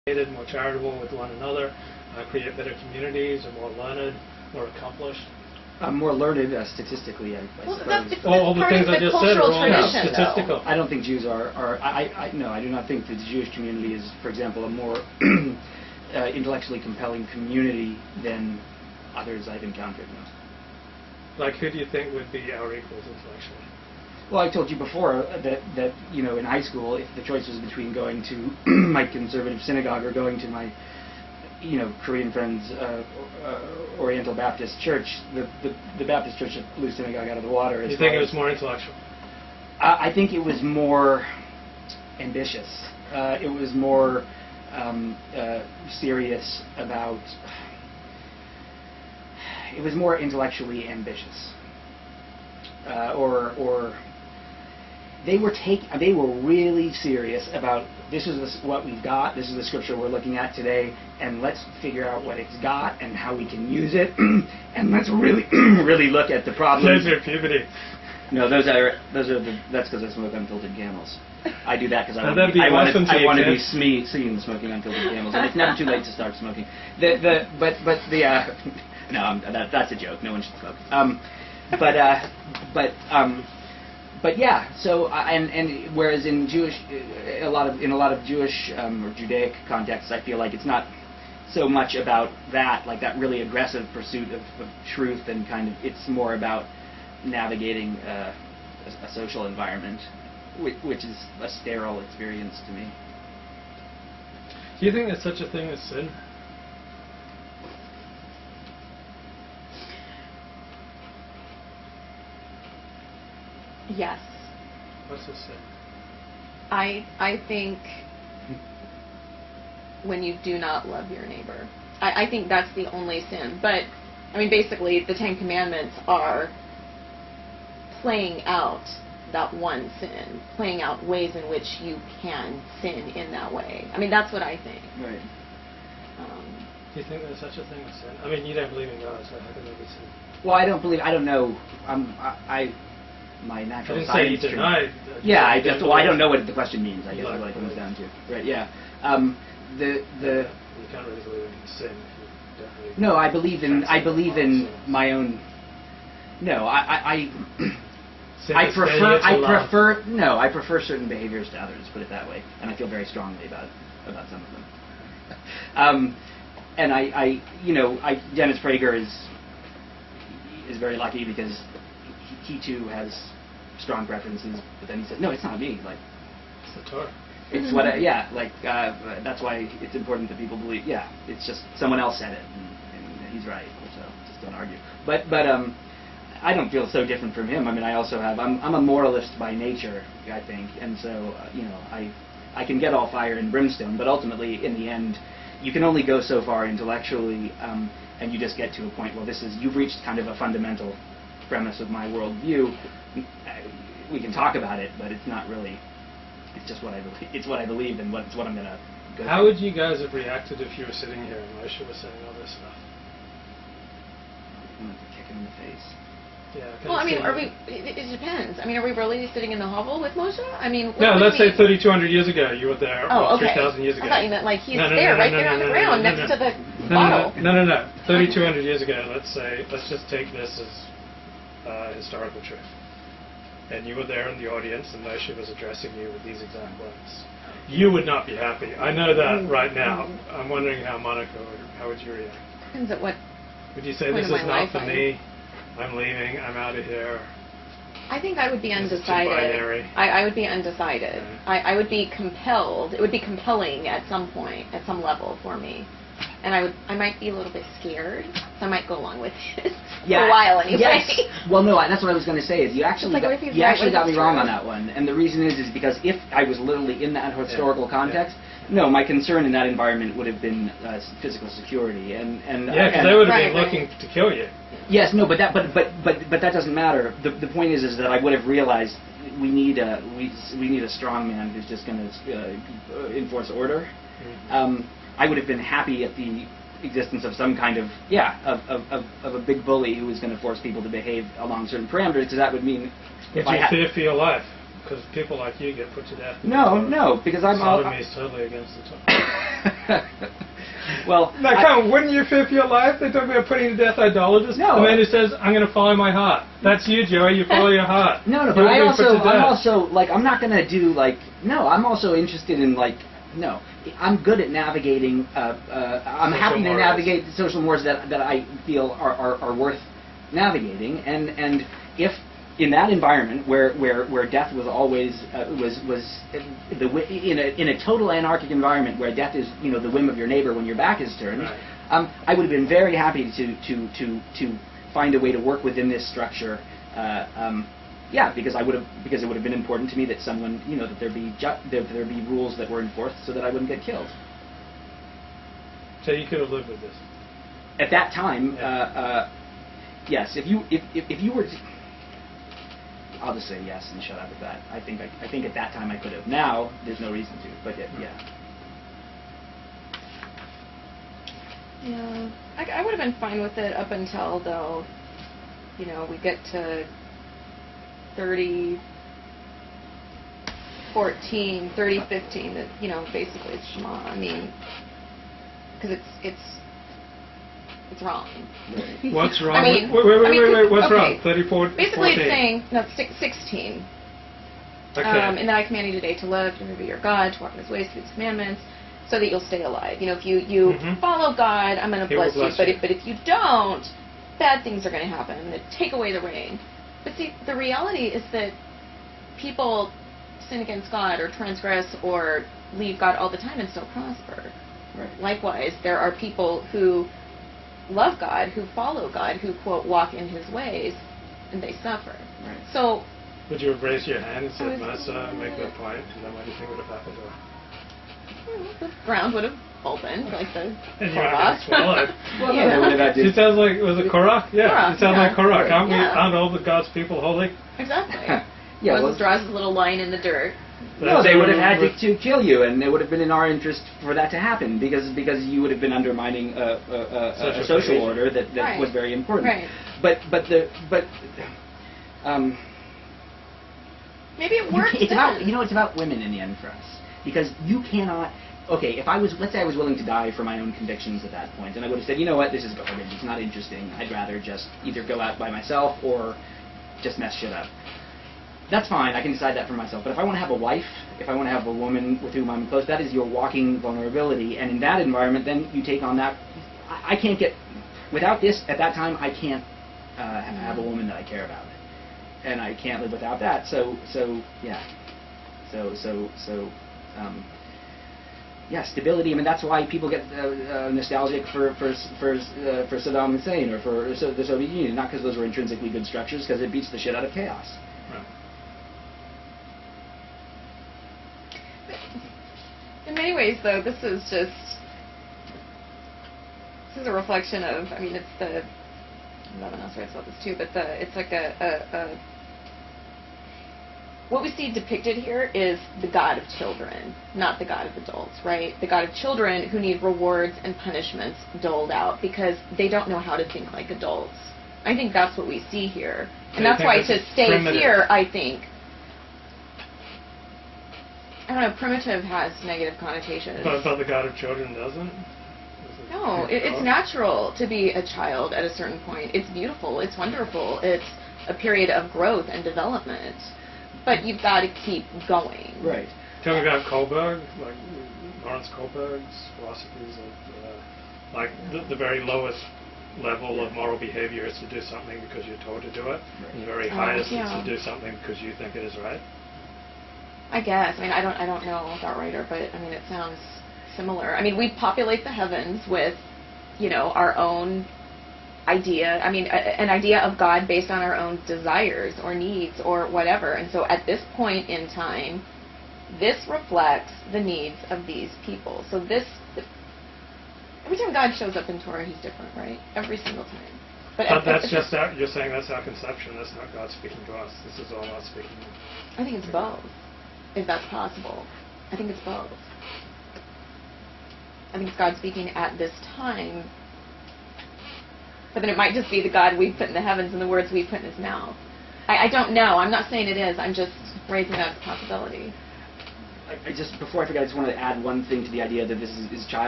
more charitable with one another, create better communities, are more learned, more accomplished? More learned statistically, I suppose. All the things I just said are all statistical. I don't think Jews are no, I do not think that the Jewish community is, for example, a more intellectually compelling community than others I've encountered. No. Like, who do you think would be our equals intellectually? Well, I told you before that in high school, if the choice was between going to my conservative synagogue or going to my Korean friends' Oriental Baptist church, the Baptist church that blew synagogue out of the water. You think it was more intellectual? I think it was more ambitious. It was more serious about. It was more intellectually ambitious, or they were really serious about, this is what we've got, this is the scripture we're looking at today, and let's figure out what it's got and how we can use it, and let's really really look at the problems. Those are puberty. No, that's because I smoke unfiltered camels. I do that because I want to be seen smoking unfiltered camels, and it's never too late to start smoking. No, that's a joke. No one should smoke. But yeah. So and whereas in a lot of Jewish or Judaic contexts, I feel like it's not so much about that, like that really aggressive pursuit of truth, and kind of it's more about navigating a social environment, which is a sterile experience to me. Do you think there's such a thing as sin? Yes. What's a sin? I think when you do not love your neighbor. I think that's the only sin. But, I mean, basically, the Ten Commandments are playing out that one sin, playing out ways in which you can sin in that way. I mean, that's what I think. Right. Do you think there's such a thing as sin? I mean, you don't believe in God, so how can there be sin? Well, I don't know. My natural I didn't science. say you denied. Yeah, I don't know what the question means. I guess is what it comes down to. Right? Yeah. You can't really believe in sin if you don't really. No, I believe in my own. No, I prefer certain behaviors to others. Put it that way, and I feel very strongly about some of them. And Dennis Prager is very lucky because he too has strong preferences, but then he says, no, it's not me. Like, it's the Torah. It's what that's why it's important that people believe. Yeah, it's just someone else said it, and he's right. So just don't argue. But I don't feel so different from him. I mean, I also have. I'm a moralist by nature, I think, and so I can get all fire and brimstone, but ultimately, in the end, you can only go so far intellectually, and you just get to a point. Well, you've reached kind of a fundamental premise of my worldview. We can talk about it, but it's not really. It's just what I believe. It's what I believe, and it's what I'm gonna go. How would you guys have reacted if you were sitting here and Moshe was saying all this stuff? I'm gonna kick him in the face. Yeah. Well, I mean, it depends. I mean, are we really sitting in the hovel with Moshe? I mean, no. Let's say 3,200 years ago, you were there. Oh, okay. 3,000 years ago. I thought you meant like he's there, right there on the ground, next to the bottle. No. 3,200 years ago, let's just take this as historical truth. And you were there in the audience, and Moshe was addressing you with these exact words. You would not be happy. I know that right now. I'm wondering how Monica how would you react? Depends at what. Would you say this is not for me? I'm leaving. I'm out of here. I think I would be undecided. I would be undecided. Okay. I would be compelled. It would be compelling at some point, at some level for me. And I might be a little bit scared, so I might go along with it for a while anyway. Yes. Well, no, that's what I was going to say. Is you actually got me wrong on that one, and the reason is because if I was literally in that historical context, no, my concern in that environment would have been physical security, and because they would have been looking to kill you. Yes, no, but that doesn't matter. The point is that I would have realized we need a strong man who's just going to enforce order. Mm-hmm. I would have been happy at the existence of some kind of a big bully who was going to force people to behave along certain parameters, because that would mean. Would you fear for your life? Because people like you get put to death. No, because I'm. Sodomy is totally against the Torah. Well, Now, come on, wouldn't you fear for your life? They talk about putting to death idolaters. No. The man who says, I'm going to follow my heart. That's you, Joey. You follow your heart. No, You're but being put to I'm death. also, like, I'm not going to do, like, no, I'm also interested in, like, no. I'm good at navigating, I'm Social happy to mores. navigate the social mores that I feel are worth navigating, and if in that environment where death was always in a total anarchic environment where death is the whim of your neighbor when your back is turned, Right. I would have been very happy to find a way to work within this structure. Because it would have been important to me that someone that there be rules that were enforced so that I wouldn't get killed. So you could have lived with this. At that time, yes. If you were, I'll just say yes and shut up with that. I think at that time I could have. Now there's no reason to. But yeah. Yeah, I would have been fine with it up until though, we get to 30, 14, 30, 15. That basically it's Shema. I mean, because it's wrong. What's wrong? I mean, wait. What's okay. wrong? 34, Basically, 14. it's saying no, 16. Okay. And that I command you today to love, to remember your God, to walk in His ways, to keep His commandments, so that you'll stay alive. If you Mhm. follow God, I'm going to He will bless you. bless But you. if you don't, bad things are going to happen. I'm going to take away the rain. But see, the reality is that people sin against God or transgress or leave God all the time and still prosper. Right. Likewise, there are people who love God, who follow God, who, quote, walk in His ways, and they suffer. Right. So, Would you have raised your hand and said, I was- Massa, make that point, and then what do you think would have happened to her? the ground would have opened, like the And your Torah. hand swallowed. Well, Yeah. no, they would have had It to. sounds like, was it Korah? Yeah, Korah, it sounds yeah. like Korah. Yeah. Aren't all the God's people holy? Exactly. Yeah, Moses well, draws his little line in the dirt. no, they would have had to kill you, and it would have been in our interest for that to happen because you would have been undermining a Social social cohesion. order that Right. was very important. Right. But Maybe it worked. it's then. about it's about women in the end for us because you cannot. Okay, let's say I was willing to die for my own convictions at that point, and I would have said, you know what, this is garbage. It's not interesting. I'd rather just either go out by myself or just mess shit up. That's fine. I can decide that for myself. But if I want to have a wife, if I want to have a woman with whom I'm close, that is your walking vulnerability. And in that environment, then you take on that. I can't get without this at that time. I can't have a woman that I care about, and I can't live without that. So yeah. Yeah, stability. I mean, that's why people get nostalgic for Saddam Hussein or for the Soviet Union. Not because those were intrinsically good structures, because it beats the shit out of chaos. Right. In many ways, though, this is a reflection of. I mean, it's the. Levinas writes about this too, but it's like a. What we see depicted here is the God of children, not the God of adults, right? The God of children who need rewards and punishments doled out because they don't know how to think like adults. I think that's what we see here. And They that's think why this to is stay primitive. here, I think, I don't know, primitive has negative connotations. But the God of children doesn't? No, it's natural to be a child at a certain point. It's beautiful. It's wonderful. It's a period of growth and development. But you've got to keep going. Right. Talking about Kohlberg, like Lawrence Kohlberg's philosophies of like the very lowest level of moral behavior is to do something because you're told to do it. Right. And the very Oh, highest yeah. is to do something because you think it is right. I guess. I mean, I don't know that writer, but I mean, it sounds similar. I mean, we populate the heavens with, our own idea. I mean, an idea of God based on our own desires or needs or whatever. And so at this point in time, this reflects the needs of these people. So every time God shows up in Torah, He's different, right? Every single time. But that's just you're saying that's our conception. That's not God speaking to us. This is all us speaking. I think it's both, if that's possible. I think it's both. I think it's God speaking at this time, but then it might just be the God we've put in the heavens and the words we've put in His mouth. I don't know. I'm not saying it is. I'm just raising that as a possibility. I just before I forget, I just wanted to add one thing to the idea that this is child.